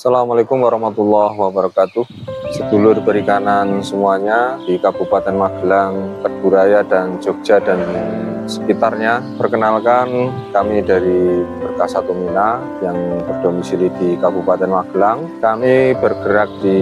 Assalamualaikum warahmatullahi wabarakatuh. Sedulur perikanan semuanya di Kabupaten Magelang, Keduraya dan Jogja dan sekitarnya. Perkenalkan, kami dari Berkah Satu Mina yang berdomisili di Kabupaten Magelang. Kami bergerak di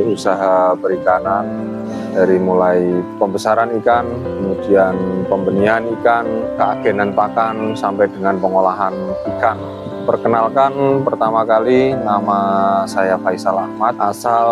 usaha perikanan dari mulai pembesaran ikan, kemudian pembenihan ikan, keagenan pakan sampai dengan pengolahan ikan. Perkenalkan, pertama kali nama saya Faisal Ahmad, asal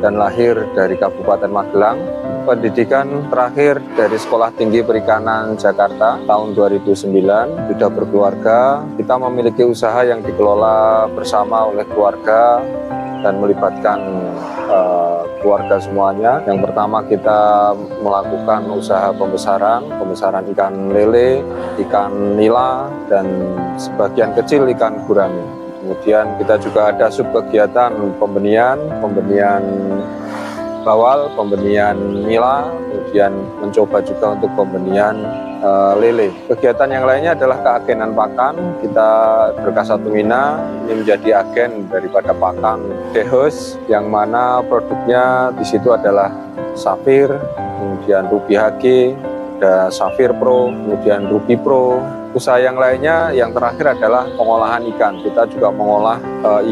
dan lahir dari Kabupaten Magelang. Pendidikan terakhir dari Sekolah Tinggi Perikanan Jakarta tahun 2009. Sudah berkeluarga, kita memiliki usaha yang dikelola bersama oleh keluarga dan melibatkan keluarga semuanya. Yang pertama kita melakukan usaha pembesaran ikan lele, ikan nila, dan sebagian kecil ikan gurame. Kemudian kita juga ada subkegiatan pembenihan bawal, pembenihan nila, kemudian mencoba juga untuk pembenihan lele. Kegiatan yang lainnya adalah keagenan pakan. Kita Berkah Satu Mina ini menjadi agen daripada pakan Dehus, yang mana produknya di situ adalah Safir, kemudian Ruby HG, ada Safir Pro, kemudian Ruby Pro. Usaha yang lainnya yang terakhir adalah pengolahan ikan. Kita juga mengolah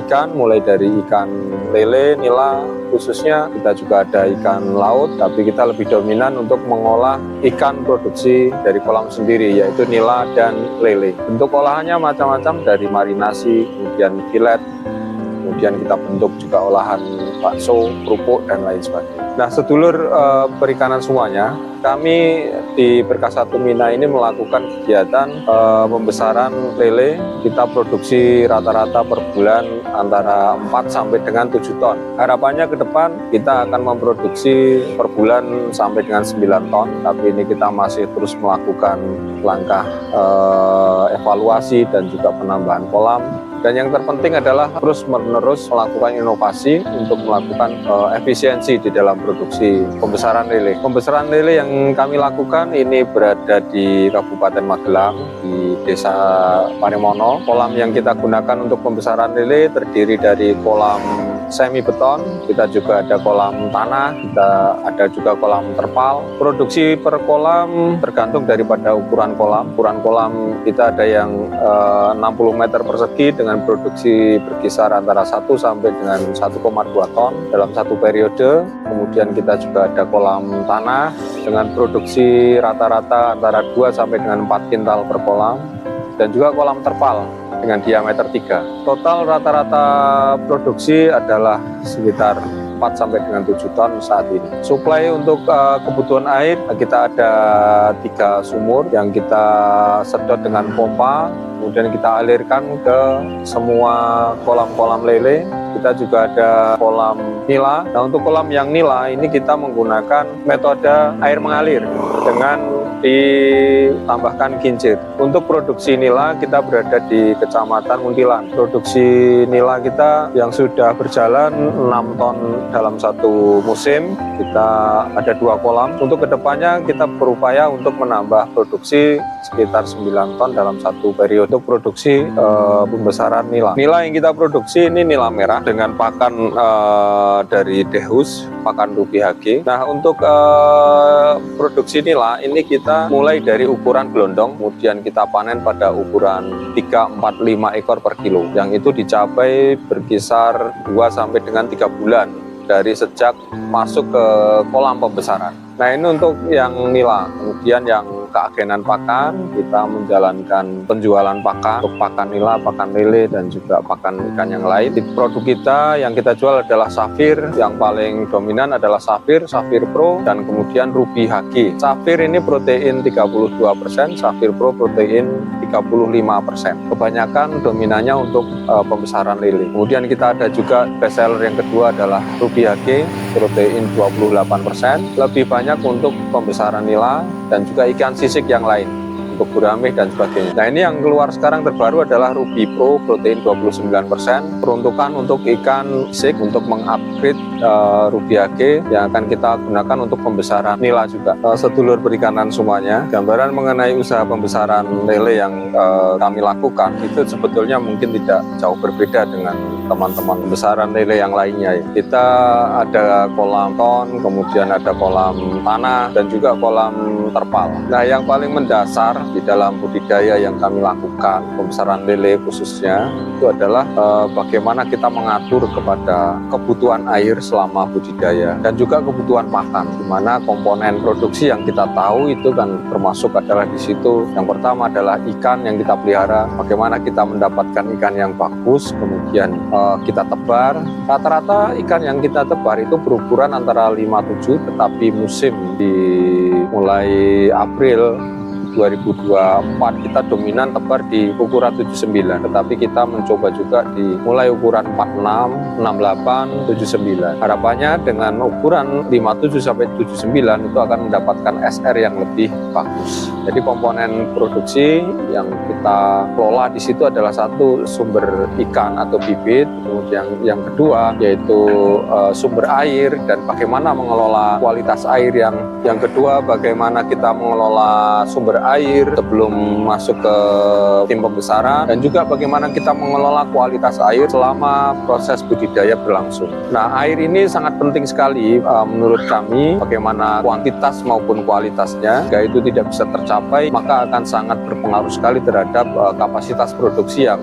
ikan mulai dari ikan lele, nila, khususnya kita juga ada ikan laut, tapi kita lebih dominan untuk mengolah ikan produksi dari kolam sendiri, yaitu nila dan lele. Bentuk olahannya macam-macam, dari marinasi, kemudian filet, kemudian kita bentuk juga olahan bakso, kerupuk, dan lain sebagainya. Nah, sedulur perikanan semuanya, kami di Berkah Satu Mina ini melakukan kegiatan pembesaran lele. Kita produksi rata-rata per bulan antara 4 sampai dengan 7 ton. Harapannya ke depan kita akan memproduksi per bulan sampai dengan 9 ton, tapi ini kita masih terus melakukan langkah evaluasi dan juga penambahan kolam. Dan yang terpenting adalah terus-menerus melakukan inovasi untuk melakukan efisiensi di dalam produksi pembesaran lele. Pembesaran lele yang kami lakukan ini berada di Kabupaten Magelang, di Desa Parimono. Kolam yang kita gunakan untuk pembesaran lele terdiri dari kolam semi beton, kita juga ada kolam tanah, kita ada juga kolam terpal. Produksi per kolam tergantung daripada ukuran kolam. Ukuran kolam kita ada yang 60 meter persegi dengan produksi berkisar antara 1 sampai dengan 1,2 ton dalam satu periode. Kemudian kita juga ada kolam tanah dengan produksi rata-rata antara 2 sampai dengan 4 kintal per kolam, dan juga kolam terpal dengan diameter 3. Total rata-rata produksi adalah sekitar 4 sampai dengan 7 ton saat ini. Suplai untuk kebutuhan air, kita ada 3 sumur yang kita sedot dengan pompa, kemudian kita alirkan ke semua kolam-kolam lele. Kita juga ada kolam nila. Nah, untuk kolam yang nila ini kita menggunakan metode air mengalir dengan ditambahkan kincir. Untuk produksi nila kita berada di Kecamatan Muntilan. Produksi nila kita yang sudah berjalan 6 ton dalam satu musim. Kita ada 2 kolam. Untuk kedepannya kita berupaya untuk menambah produksi sekitar 9 ton dalam satu periode untuk produksi pembesaran nila. Nila yang kita produksi ini nila merah dengan pakan dari Dehus, pakan Ruby HG. Nah, untuk produksi nila ini kita mulai dari ukuran gelondong, kemudian kita panen pada ukuran 3-4-5 ekor per kilo. Yang itu dicapai berkisar 2 sampai dengan 3 bulan dari sejak masuk ke kolam pembesaran. Nah, ini untuk yang nila. Kemudian yang keagenan pakan, kita menjalankan penjualan pakan untuk pakan nila, pakan lele, dan juga pakan ikan yang lain. Di produk kita yang kita jual adalah Safir, yang paling dominan adalah Safir, Safir Pro, dan kemudian Ruby HG. Safir ini protein 32%, Safir Pro protein 35%. Kebanyakan dominannya untuk pembesaran lele. Kemudian kita ada juga bestseller yang kedua adalah Ruby HG, protein 28%, lebih banyak untuk pembesaran nila dan juga ikan sisik yang lain, untuk gurame dan sebagainya. Nah, ini yang keluar sekarang terbaru adalah Ruby Pro, protein 29%, peruntukan untuk ikan sisik untuk mengupgrade Ruby HG yang akan kita gunakan untuk pembesaran nila juga. Sedulur perikanan semuanya, gambaran mengenai usaha pembesaran lele yang kami lakukan itu sebetulnya mungkin tidak jauh berbeda dengan teman-teman pembesaran lele yang lainnya. Kita ada kolam ton, kemudian ada kolam tanah, dan juga kolam terpal. Nah, yang paling mendasar di dalam budidaya yang kami lakukan, pembesaran lele khususnya, itu adalah bagaimana kita mengatur kepada kebutuhan air selama budidaya dan juga kebutuhan pakan, di mana komponen produksi yang kita tahu itu kan termasuk adalah di situ. Yang pertama adalah ikan yang kita pelihara, bagaimana kita mendapatkan ikan yang bagus, kemudian kita tebar. Rata-rata ikan yang kita tebar itu berukuran antara 5-7, tetapi musim di mulai April 2024 kita dominan tebar di ukuran 79, tetapi kita mencoba juga di mulai ukuran 46, 68, 79. Harapannya dengan ukuran 57 sampai 79 itu akan mendapatkan SR yang lebih bagus. Jadi komponen produksi yang kita kelola di situ adalah satu, sumber ikan atau bibit, kemudian yang kedua yaitu sumber air dan bagaimana mengelola kualitas air, yang kedua bagaimana kita mengelola sumber air sebelum masuk ke tim pembesaran, dan juga bagaimana kita mengelola kualitas air selama proses budidaya berlangsung. Nah, air ini sangat penting sekali menurut kami, bagaimana kuantitas maupun kualitasnya. Jika itu tidak bisa tercapai, maka akan sangat berpengaruh sekali terhadap kapasitas produksi yang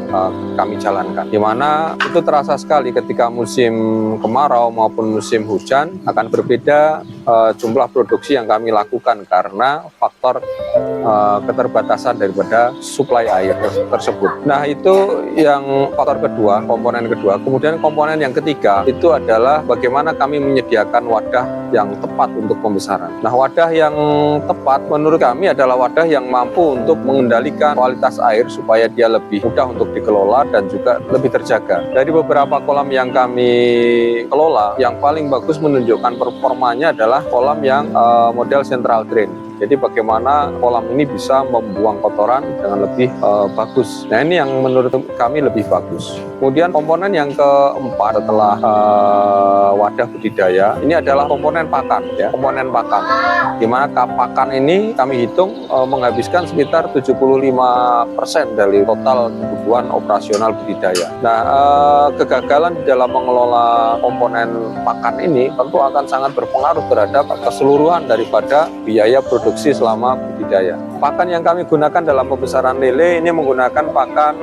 kami jalankan. Di mana itu terasa sekali ketika musim kemarau maupun musim hujan akan berbeda jumlah produksi yang kami lakukan karena faktor keterbatasan daripada suplai air tersebut. Nah, itu yang faktor kedua, komponen kedua. Kemudian komponen yang ketiga itu adalah bagaimana kami menyediakan wadah yang tepat untuk pembesaran. Nah, wadah yang tepat menurut kami adalah wadah yang mampu untuk mengendalikan kualitas air supaya dia lebih mudah untuk dikelola dan juga lebih terjaga. Dari beberapa kolam yang kami kelola, yang paling bagus menunjukkan performanya adalah kolam yang model central drain. Jadi bagaimana kolam ini bisa membuang kotoran dengan lebih bagus. Nah, ini yang menurut kami lebih bagus. Kemudian komponen yang keempat setelah wadah budidaya, ini adalah komponen pakan, ya, komponen pakan. Di mana pakan ini kami hitung menghabiskan sekitar 75% dari total kebutuhan operasional budidaya. Nah, kegagalan di dalam mengelola komponen pakan ini tentu akan sangat berpengaruh terhadap keseluruhan daripada biaya produksi selama budidaya. Pakan yang kami gunakan dalam pembesaran lele ini menggunakan pakan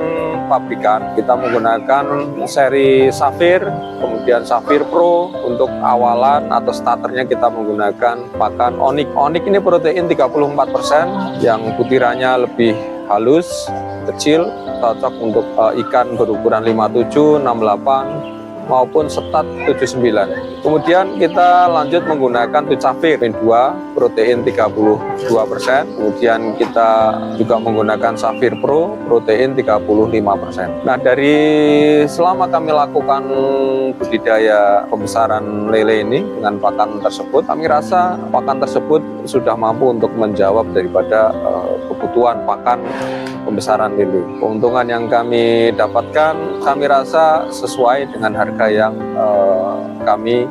pabrikan. Kita menggunakan seri Safir, kemudian Safir Pro. Untuk awalan atau starternya kita menggunakan pakan Onyx. Onyx ini protein 34%, yang butirannya lebih halus, kecil, cocok untuk ikan berukuran 57, 68, maupun setat 79. Kemudian kita lanjut menggunakan Safir 2, protein 32%. Kemudian kita juga menggunakan Safir Pro, protein 35%. Nah, dari selama kami lakukan budidaya pembesaran lele ini dengan pakan tersebut, kami rasa pakan tersebut sudah mampu untuk menjawab daripada kebutuhan pakan pembesaran lele. Keuntungan yang kami dapatkan, kami rasa sesuai dengan harga yang kami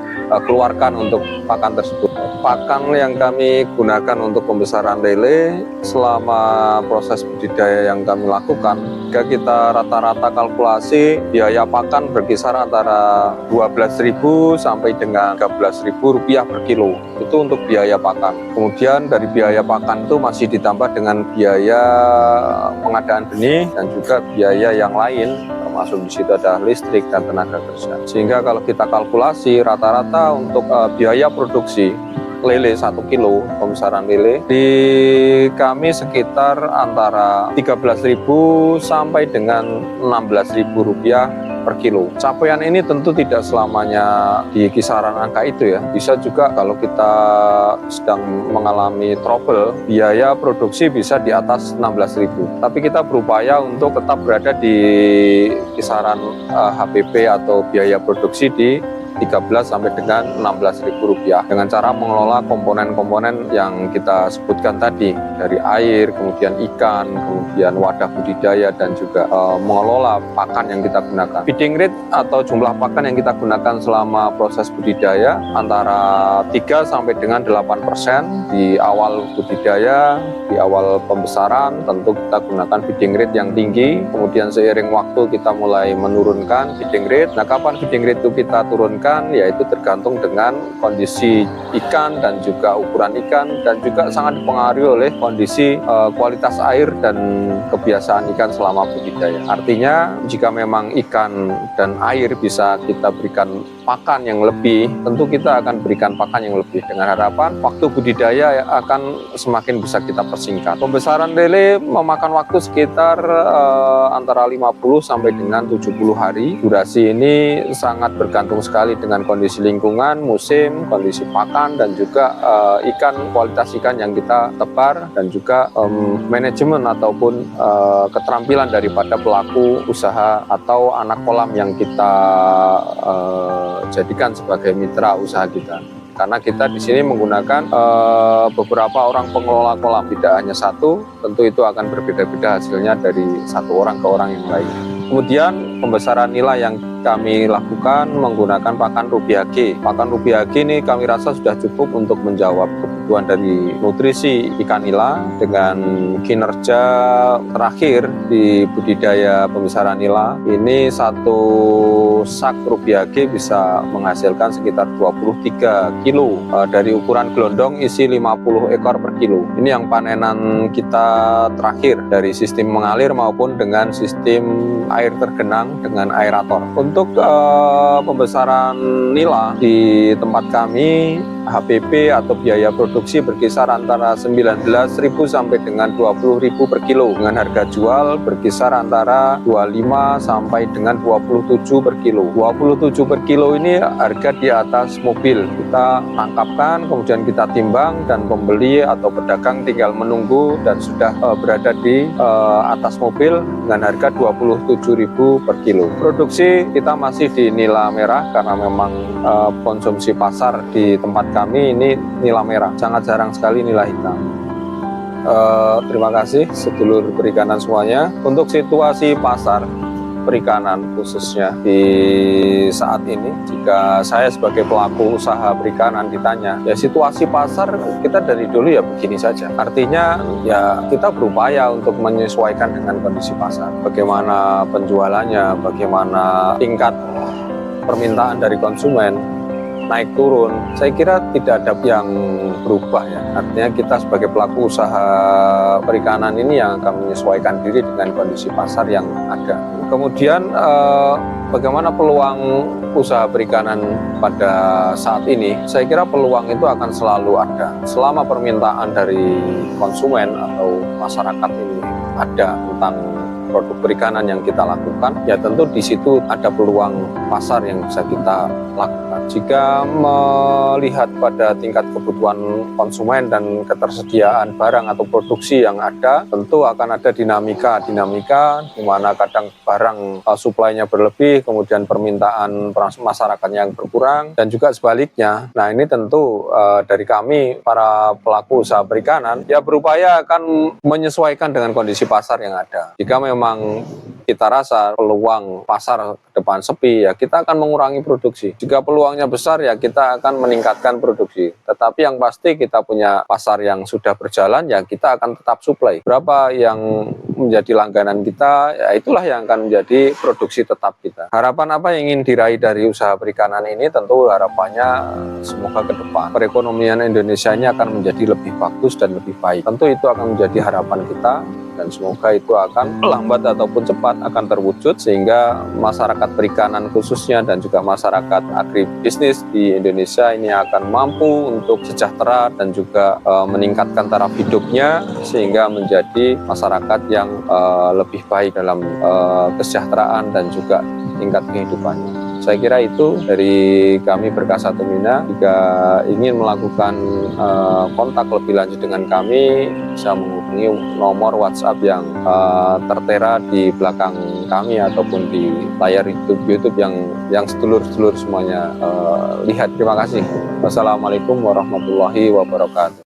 keluarkan untuk pakan tersebut. Pakan yang kami gunakan untuk pembesaran lele selama proses budidaya yang kami lakukan, jika kita rata-rata kalkulasi, biaya pakan berkisar antara 12.000 sampai dengan 13.000 rupiah per kilo. Itu untuk biaya pakan. Kemudian dari biaya pakan itu masih ditambah dengan biaya pengadaan benih dan juga biaya yang lain, termasuk di situ ada listrik dan tenaga kerja. Sehingga kalau kita kalkulasi rata-rata untuk biaya produksi lele 1 kilo pembesaran lele di kami sekitar antara 13.000 sampai dengan 16.000 rupiah per kilo. Capaian ini tentu tidak selamanya di kisaran angka itu, ya. Bisa juga kalau kita sedang mengalami trouble, biaya produksi bisa di atas 16.000. Tapi kita berupaya untuk tetap berada di kisaran HPP atau biaya produksi di 13 sampai dengan Rp16.000 dengan cara mengelola komponen-komponen yang kita sebutkan tadi, dari air, kemudian ikan, kemudian wadah budidaya, dan juga mengelola pakan yang kita gunakan. Feeding rate atau jumlah pakan yang kita gunakan selama proses budidaya antara 3 sampai dengan 8% di awal budidaya, di awal pembesaran tentu kita gunakan feeding rate yang tinggi, kemudian seiring waktu kita mulai menurunkan feeding rate. Nah, kapan feeding rate itu kita turunkan, yaitu tergantung dengan kondisi ikan dan juga ukuran ikan, dan juga sangat dipengaruhi oleh kondisi kualitas air dan kebiasaan ikan selama budidaya. Artinya jika memang ikan dan air bisa kita berikan pakan yang lebih, tentu kita akan berikan pakan yang lebih dengan harapan waktu budidaya akan semakin bisa kita persingkat. Pembesaran lele memakan waktu sekitar antara 50 sampai dengan 70 hari. Durasi ini sangat bergantung sekali dengan kondisi lingkungan, musim, kondisi pakan, dan juga ikan, kualitas ikan yang kita tebar, dan juga manajemen ataupun keterampilan daripada pelaku usaha atau anak kolam yang kita jadikan sebagai mitra usaha kita. Karena kita di sini menggunakan beberapa orang pengelola kolam, tidak hanya satu, tentu itu akan berbeda-beda hasilnya dari satu orang ke orang yang lain. Kemudian pembesaran nila yang kami lakukan menggunakan pakan Rubiah G. Pakan Rubiah G ini kami rasa sudah cukup untuk menjawab kebutuhan dari nutrisi ikan nila dengan kinerja terakhir di budidaya pembesaran nila. Ini satu sak Rubiah G bisa menghasilkan sekitar 23 kilo dari ukuran gelondong isi 50 ekor per kilo. Ini yang panenan kita terakhir dari sistem mengalir maupun dengan sistem air tergenang dengan aerator. Untuk pembesaran nila di tempat kami, HPP atau biaya produksi berkisar antara 19.000 sampai dengan 20.000 per kilo, dengan harga jual berkisar antara 25 sampai dengan 27 per kilo. 27 per kilo ini harga di atas mobil. Kita tangkapkan, kemudian kita timbang, dan pembeli atau pedagang tinggal menunggu dan sudah berada di atas mobil dengan harga 27.000 per kilo. Produksi kita masih di nila merah karena memang konsumsi pasar di tempat kami ini nila merah, sangat jarang sekali nila hitam. Terima kasih sedulur perikanan semuanya. Untuk situasi pasar perikanan khususnya di saat ini, jika saya sebagai pelaku usaha perikanan ditanya, ya situasi pasar kita dari dulu ya begini saja. Artinya ya kita berupaya untuk menyesuaikan dengan kondisi pasar. Bagaimana penjualannya, bagaimana tingkat permintaan dari konsumen, naik turun, saya kira tidak ada yang berubah ya. Artinya kita sebagai pelaku usaha perikanan ini yang akan menyesuaikan diri dengan kondisi pasar yang ada. Kemudian bagaimana peluang usaha perikanan pada saat ini? Saya kira peluang itu akan selalu ada selama permintaan dari konsumen atau masyarakat ini ada tentang produk perikanan yang kita lakukan, ya tentu di situ ada peluang pasar yang bisa kita lakukan. Jika melihat pada tingkat kebutuhan konsumen dan ketersediaan barang atau produksi yang ada, tentu akan ada dinamika di mana kadang barang suplainya berlebih, kemudian permintaan masyarakat yang berkurang, dan juga sebaliknya. Nah, ini tentu dari kami para pelaku usaha perikanan ya berupaya akan menyesuaikan dengan kondisi pasar yang ada. Jika memang kita rasa peluang pasar ke depan sepi, ya kita akan mengurangi produksi. Jika peluangnya besar, ya kita akan meningkatkan produksi. Tetapi yang pasti kita punya pasar yang sudah berjalan, ya kita akan tetap suplai. Berapa yang menjadi langganan kita, ya itulah yang akan menjadi produksi tetap kita. Harapan apa yang ingin diraih dari usaha perikanan ini? Tentu harapannya semoga ke depan perekonomian Indonesia ini akan menjadi lebih bagus dan lebih baik. Tentu itu akan menjadi harapan kita, dan semoga itu akan lambat ataupun cepat akan terwujud, sehingga masyarakat perikanan khususnya dan juga masyarakat agribisnis di Indonesia ini akan mampu untuk sejahtera dan juga meningkatkan taraf hidupnya, sehingga menjadi masyarakat yang lebih baik dalam kesejahteraan dan juga tingkat kehidupannya. Saya kira itu dari kami Berkah Satu Mina. Jika ingin melakukan kontak lebih lanjut dengan kami, bisa menghubungi nomor WhatsApp yang tertera di belakang kami ataupun di layar YouTube yang sedulur-sedulur semuanya lihat. Terima kasih. Wassalamualaikum warahmatullahi wabarakatuh.